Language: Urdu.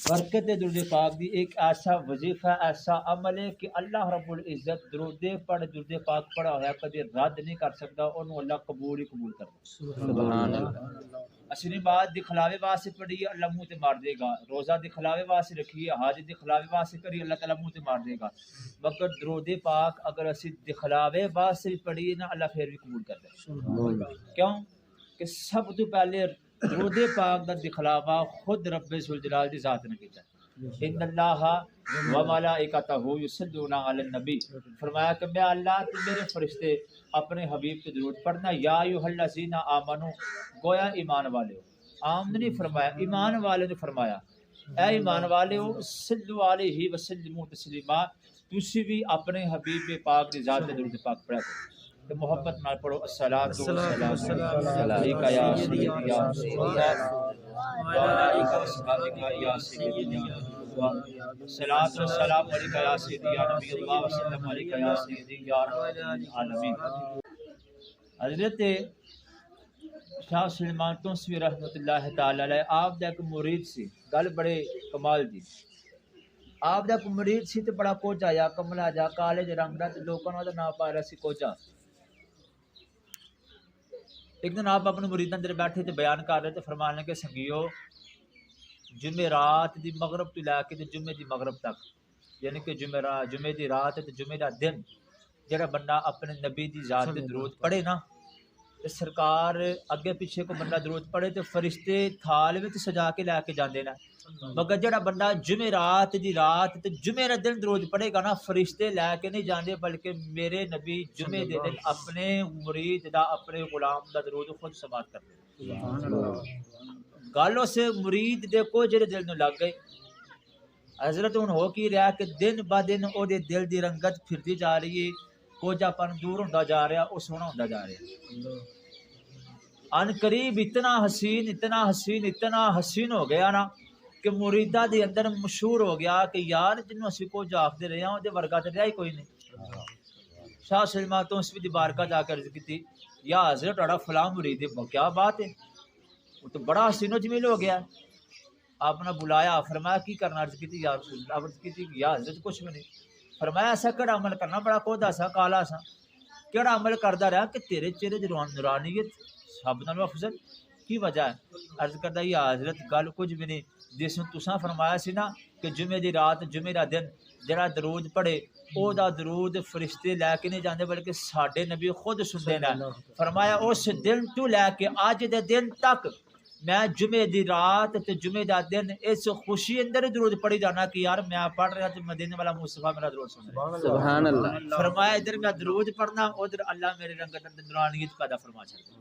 برکت درود پاک دی ایک ایسا وظیفہ ایسا عمل ہے کہ اللہ رب العزت درود پاک پڑھا ہوا کدی رد نہیں کر سکتا، انہوں اللہ قبول ہی قبول کرتا۔ سبحان اللہ۔ اصلی بات دکھلاوے واسطے پڑھی ہے اللہ منہ تے مار دے گا، روزہ دکھلاوے واسطے رکھی ہے، حج دکھلاوے واسطے کری اللہ تعالیٰ منہ تے مار دے گا، مگر درود پاک اگر اسی دکھلاوے واسطے پڑھی ہے نا اللہ پھر بھی قبول کرتا ہے۔ کیوں کہ سب تو پہلے درود پاک دا دکھلاوا خود رب ذوالجلال دی ذات نے کیتا ہے۔ ان اللہ و ملائکتہ یصلون علی النبی، فرمایا کہ میں اللہ تے میرے فرشتے اپنے حبیب پہ درود پڑھنا، یا ایھا الذین آمنو، گویا ایمان والے ہو، عام نہیں فرمایا، ایمان والے نے فرمایا اے ایمان والے ہو صلو علیہ وسلموا تسلیما، تسی بھی اپنے حبیب پاک دی ذات تے درود پاک پڑھا کرو کہ محبت نال پڑھو، الصلاۃ والسلام علیکہ یا سیدی یا رسول اللہ وعلیکہ السلام یا سیدی یا رسول اللہ، الصلاۃ والسلام علیکہ یا سیدی یا نبی اللہ وسلم علیکہ یا سیدی یا رحمۃ العالمین۔ حضرت شاہ سلیمان تونسوی رحمۃ اللہ تعالی علیہ آپ دا ایک مرید سی، گل بڑے کمال دی، آپ دا ایک مرید سی تے بڑا کوجا یا کملا جا کالے جے رنگ دا تے لوکاں نوں دا نام پا رہا سی کوجا۔ ایک دن آپ اپنے مریداں اندر بیٹھے تے بیان کر رہے تے فرمان لگے سنگیو جمعرات دی مغرب تو لے کے تے جمعے دی مغرب تک، یعنی کہ جمعے دی رات تے جمعے دا دن جڑا بندہ اپنے نبی دی ذات تے درود پڑھے نا تے سرکار اگے پیچھے کو بندہ درود پڑھے تے فرشتے تھال وچ سجا کے لے کے جاندے نا، مگر جڑا بندہ جمعرات دی رات تے جمعے دا دن درود پڑھے گا نا فرشتے لے کے نہیں جاندے بلکہ میرے نبی جمعے دے دن اپنے مرید دا اپنے غلام دا درود خود سماعت کرتے گل اس مرید دیکھو جڑے دل نو لگ گئے۔ حضرت ہن ہو کی رہا کہ دن با دن او دے دل دی رنگت پھرتی جا رہی ہے، کوجا پن دور ہوندا جا رہا، او سونا ہوندا جا رہا، ان قریب اتنا حسین اتنا حسین اتنا حسین ہو گیا نا کہ مریدہ دے اندر مشہور ہو گیا کہ یار جنوں اسی کو جاکدے رہے ہیں دے ورگا تے رہا ہی کوئی نہیں۔ شاہ سلیمان تونسوی دی بارگاہ جا کے عرض کیتی یا حضرت تہاڈا فلاں مرید ہے، کیا بات ہے، وہ تو بڑا حسین و جمیل ہو گیا۔ آپ نے بلایا، فرمایا کی کرنا، عرض کیتی یا رسول اللہ، عرض کیتی یا حضرت کچھ بھی نہیں، فرمایا ایسا کیڑا عمل کرنا، بڑا کودا سا کالا سا، کیڑا عمل کردا رہا کہ تیرے چہرے دی نورانیت سب نالوں افضل، کی وجہ ہے؟ عرض کردا یا حضرت گل کچھ بھی نہیں، جس نے تساں فرمایا سی نا کہ جمعے دی رات جمعے دا دن جڑا درود پڑھے او دا درود فرشتے لے کے نہیں جاندے بلکہ ساڈے نبی خود سنتے ہیں، فرمایا اس دن تو لے کے اج دے دن تک میں جمعے دی رات تے جمعے دا دن اس خوشی اندر درود پڑھی جانا کہ یار میں پڑھ رہا تے مدینے والا مصطفیٰ میرا درود سن رہا ہے، سبحان اللہ۔ فرمایا ادھر میں درود پڑھنا ادھر اللہ میرے رنگت نورانیت پیدا فرما چھڑتا۔